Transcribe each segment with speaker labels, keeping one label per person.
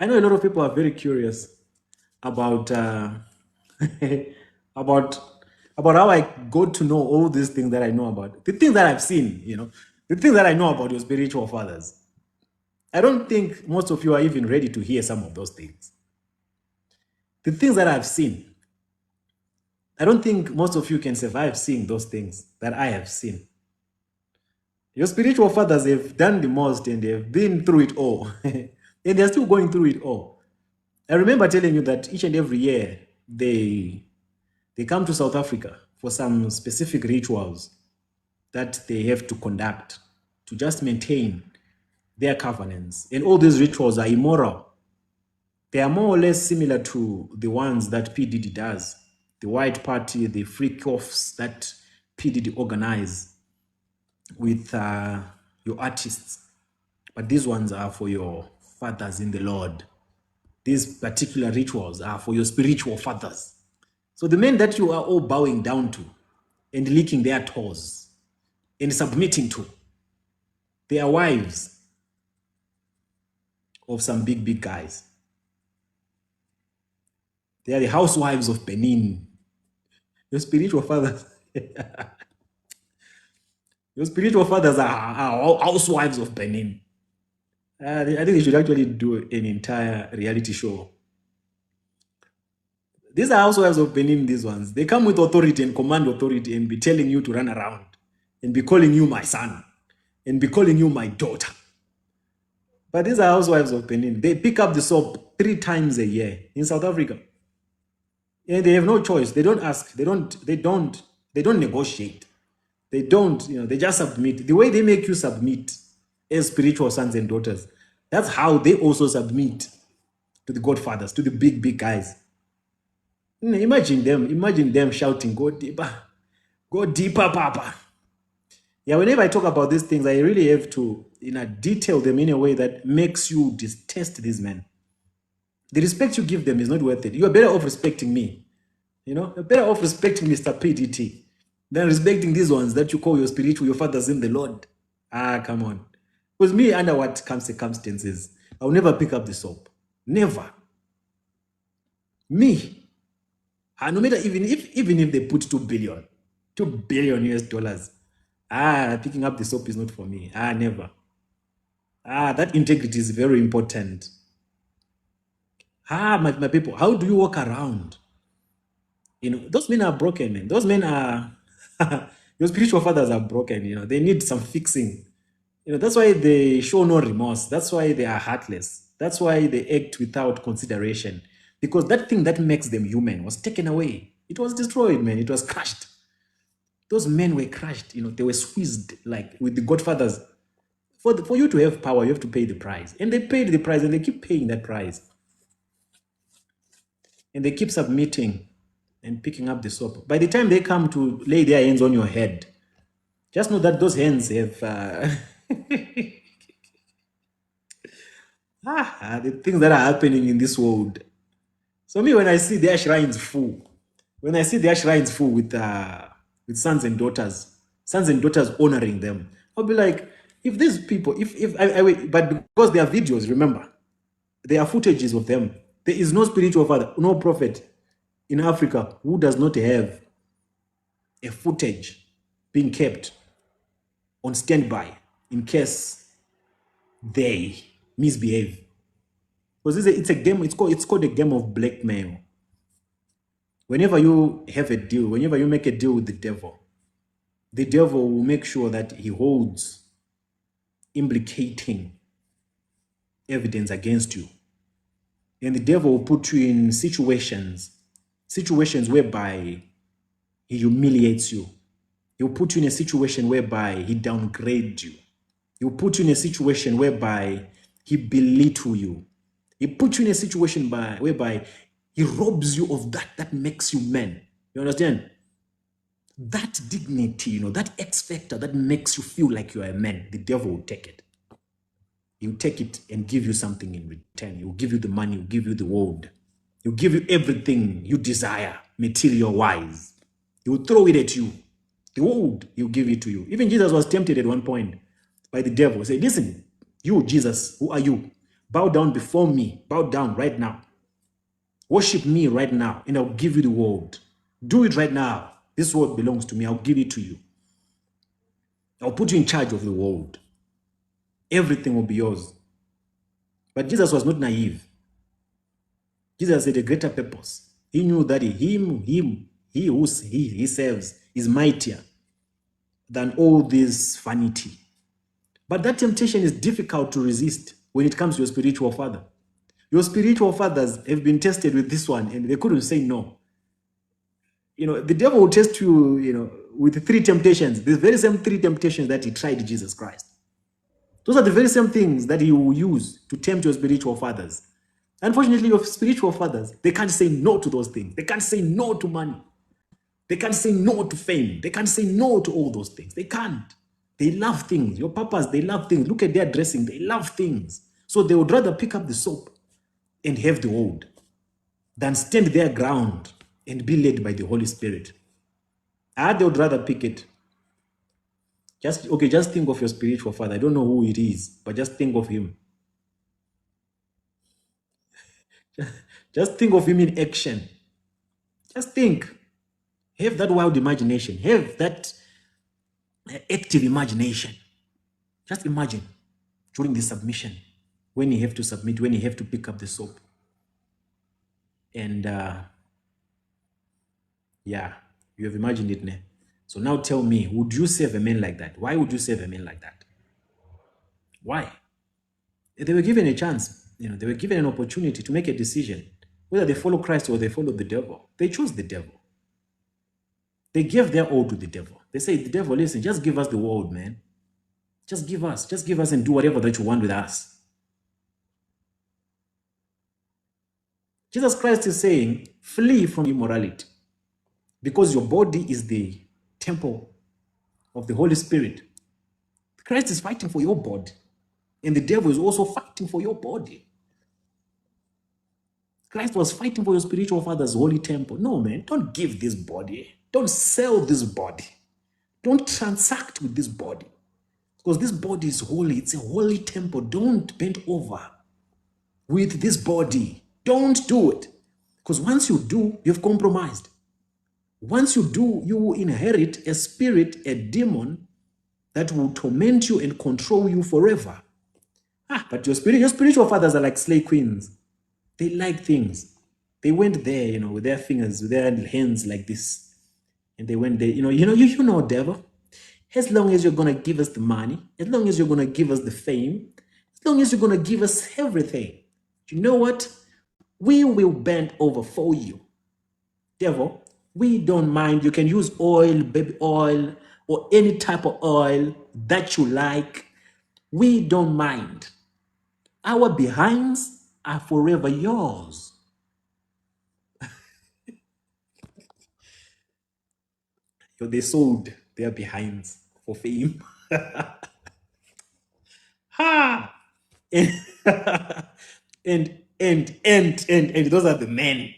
Speaker 1: I know a lot of people are very curious about about about how I got to know all these things that I know about. The things that I've seen, the things that I know about your spiritual fathers. I don't think most of you are even ready to hear some of those things. The things that I've seen, I don't think most of you can survive seeing those things that I have seen. Your spiritual fathers have done the most and they've been through it all. And they're still going through it all. I remember telling you that each and every year they come to South Africa for some specific rituals that they have to conduct to just maintain their covenants. And all these rituals are immoral. They are more or less similar to the ones that P. Diddy does, the white party, the freak-offs that P. Diddy organize with your artists. But these ones are for your fathers in the Lord. These particular rituals are for your spiritual fathers. So the men that you are all bowing down to and licking their toes and submitting to, they are wives of some big, big guys. They are the housewives of Benin. Your spiritual fathers, your spiritual fathers are housewives of Benin. I think they should actually do an entire reality show. These are housewives of Benin, these ones. They come with authority and command authority and be telling you to run around and be calling you my son and be calling you my daughter. But these are housewives of Benin. They pick up the soap 3 times a year in South Africa. And they have no choice. They don't ask. They don't negotiate. They don't, they just submit. The way they make you submit as spiritual sons and daughters, that's how they also submit to the godfathers, to the big, big guys. Imagine them shouting, go deeper, Papa. Yeah, whenever I talk about these things, I really have to detail them in a way that makes you detest these men. The respect you give them is not worth it. You are better off respecting me. You're better off respecting Mr. PDT than respecting these ones that you call your spiritual, your fathers in the Lord. Come on. Because me, under what circumstances, I'll never pick up the soap. Never. Me. No matter even if they put 2 billion US dollars, picking up the soap is not for me. Never. That integrity is very important. My people, how do you walk around? Those men are broken, man. Those men are, your spiritual fathers are broken, they need some fixing. That's why they show no remorse. That's why they are heartless. That's why they act without consideration. Because that thing that makes them human was taken away. It was destroyed, man. It was crushed. Those men were crushed. They were squeezed like with the godfathers. For you to have power, you have to pay the price. And they paid the price and they keep paying that price. And they keep submitting and picking up the soap. By the time they come to lay their hands on your head, just know that those hands have the things that are happening in this world. So me, when I see their shrines full, with sons and daughters honoring them, I'll be like, if these people, but because there are videos, remember, there are footages of them. There is no spiritual father, no prophet in Africa who does not have a footage being kept on standby in case they misbehave. Because it's a game, it's called a game of blackmail. Whenever you have a deal, whenever you make a deal with the devil will make sure that he holds implicating evidence against you. And the devil will put you in situations whereby he humiliates you. He'll put you in a situation whereby he downgrades you. He'll put you in a situation whereby he belittles you. He puts you in a situation whereby he robs you of that makes you men. You understand? That dignity, that X factor that makes you feel like you are a man, the devil will take it. He'll take it and give you something in return. He'll give you the money, he'll give you the world. He'll give you everything you desire, material-wise. He will throw it at you. The world, he'll give it to you. Even Jesus was tempted at one point by the devil. He said, listen, you, Jesus, who are you? Bow down before me. Bow down right now. Worship me right now, and I'll give you the world. Do it right now. This world belongs to me. I'll give it to you. I'll put you in charge of the world. Everything will be yours. But Jesus was not naive. Jesus had a greater purpose. He knew that he serves is mightier than all this vanity. But that temptation is difficult to resist when it comes to your spiritual father. Your spiritual fathers have been tested with this one and they couldn't say no. You know, the devil will test you, you know, with three temptations, the very same three temptations that he tried Jesus Christ. Those are the very same things that he will use to tempt your spiritual fathers. Unfortunately, your spiritual fathers, they can't say no to those things. They can't say no to money. They can't say no to fame. They can't say no to all those things. They can't. They love things. Your papas, they love things. Look at their dressing. They love things. So they would rather pick up the soap and have the old than stand their ground and be led by the Holy Spirit. They would rather pick it. Just think of your spiritual father. I don't know who it is, but just think of him. Just think of him in action. Just think. Have that wild imagination. Have that active imagination. Just imagine during the submission, when you have to submit, when you have to pick up the soap. And yeah, you have imagined it now. So now tell me, would you save a man like that? Why would you save a man like that? Why? They were given a chance. You know, they were given an opportunity to make a decision, whether they follow Christ or they follow the devil. They chose the devil. They gave their all to the devil. They say, the devil, listen, just give us the world, man. Just give us and do whatever that you want with us. Jesus Christ is saying, flee from immorality, because your body is the temple of the Holy Spirit. Christ is fighting for your body, and the devil is also fighting for your body. Christ was fighting for your spiritual father's holy temple. No, man, don't give this body. Don't sell this body. Don't transact with this body, because this body is holy. It's a holy temple. Don't bend over with this body. Don't do it, because once you do, you've compromised. Once you do, you will inherit a spirit, a demon that will torment you and control you forever. But your spiritual fathers are like slave queens. They like things. They went there, you know, with their fingers, with their hands like this. And they went there, you know, devil. As long as you're going to give us the money, as long as you're going to give us the fame, as long as you're going to give us everything, you know what? We will bend over for you. Devil, we don't mind. You can use oil, baby oil, or any type of oil that you like. We don't mind. Our behinds are forever yours. They sold their behinds for fame. Ha! And those are the men.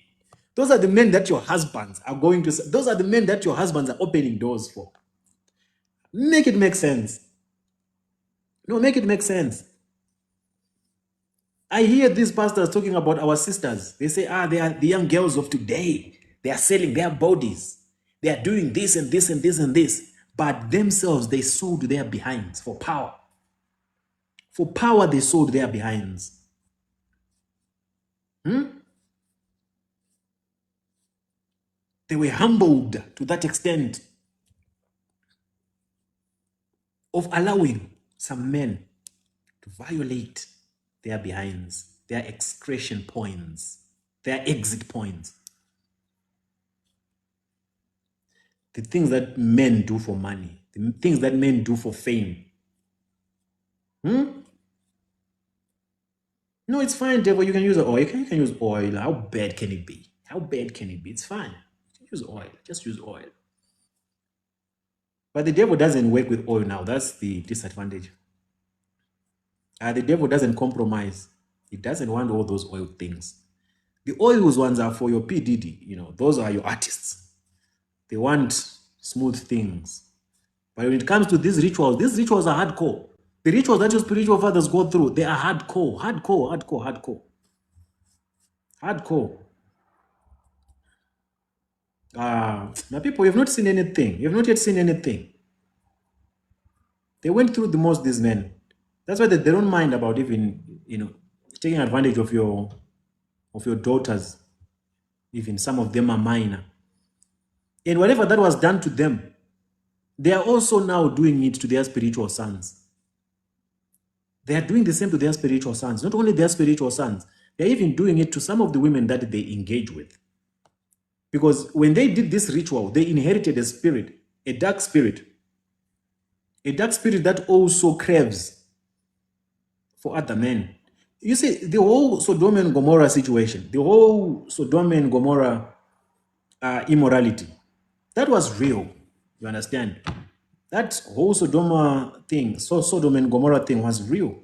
Speaker 1: Those are the men that your husbands are going to. Those are the men that your husbands are opening doors for. Make it make sense. No, make it make sense. I hear these pastors talking about our sisters. They say, they are the young girls of today. They are selling their bodies. They are doing this and this and this and this. But themselves, they sold their behinds for power. For power, they sold their behinds. They were humbled to that extent of allowing some men to violate their behinds, their excretion points, their exit points. The things that men do for money, the things that men do for fame. No, it's fine, devil. You can use oil. You can use oil. How bad can it be? How bad can it be? It's fine. You can use oil. Just use oil. But the devil doesn't work with oil now. That's the disadvantage. The devil doesn't compromise. He doesn't want all those oil things. The oils ones are for your P. Diddy. You know, those are your artists. They want smooth things. But when it comes to these rituals are hardcore. The rituals that your spiritual fathers go through, they are hardcore, hardcore, hardcore, hardcore, hardcore. Now people, you've not seen anything. You've not yet seen anything. They went through the most, these men. That's why they don't mind about even, taking advantage of your daughters. Even some of them are minor. And whatever that was done to them, they are also now doing it to their spiritual sons. They are doing the same to their spiritual sons. Not only their spiritual sons, they're even doing it to some of the women that they engage with. Because when they did this ritual, they inherited a spirit, a dark spirit that also craves for other men. You see, the whole Sodom and Gomorrah situation, the whole Sodom and Gomorrah immorality, that was real. You understand? That whole Sodom and Gomorrah thing was real.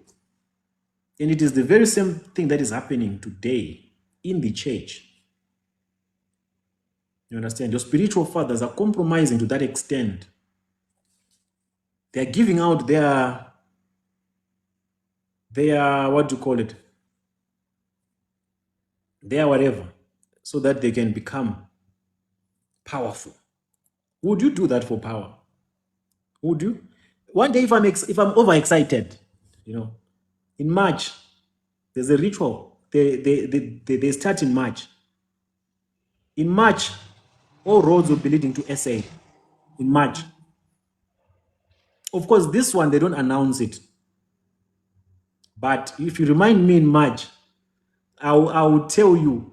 Speaker 1: And it is the very same thing that is happening today in the church. You understand? Your spiritual fathers are compromising to that extent. They are giving out their what do you call it? Their whatever, so that they can become powerful. Would you do that for power? Would you? One day, if I'm overexcited, in March, there's a ritual. They start in March. In March, all roads will be leading to SA. In March. Of course, this one, they don't announce it. But if you remind me in March, I will tell you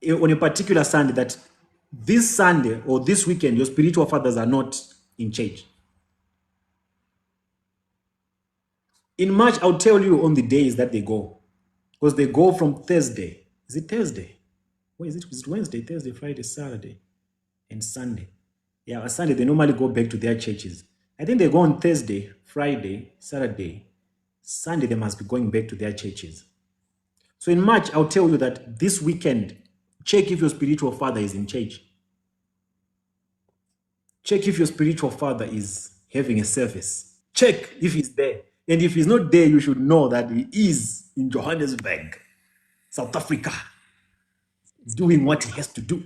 Speaker 1: on a particular Sunday that this Sunday or this weekend, your spiritual fathers are not in church. In March, I'll tell you on the days that they go. Because they go from Thursday. Is it Thursday? What is it? Is it Wednesday, Thursday, Friday, Saturday, and Sunday? Yeah, on Sunday, they normally go back to their churches. I think they go on Thursday, Friday, Saturday. Sunday, they must be going back to their churches. So in March, I'll tell you that this weekend, check if your spiritual father is in church. Check if your spiritual father is having a service. Check if he's there. And if he's not there, you should know that he is in Johannesburg, South Africa, doing what he has to do.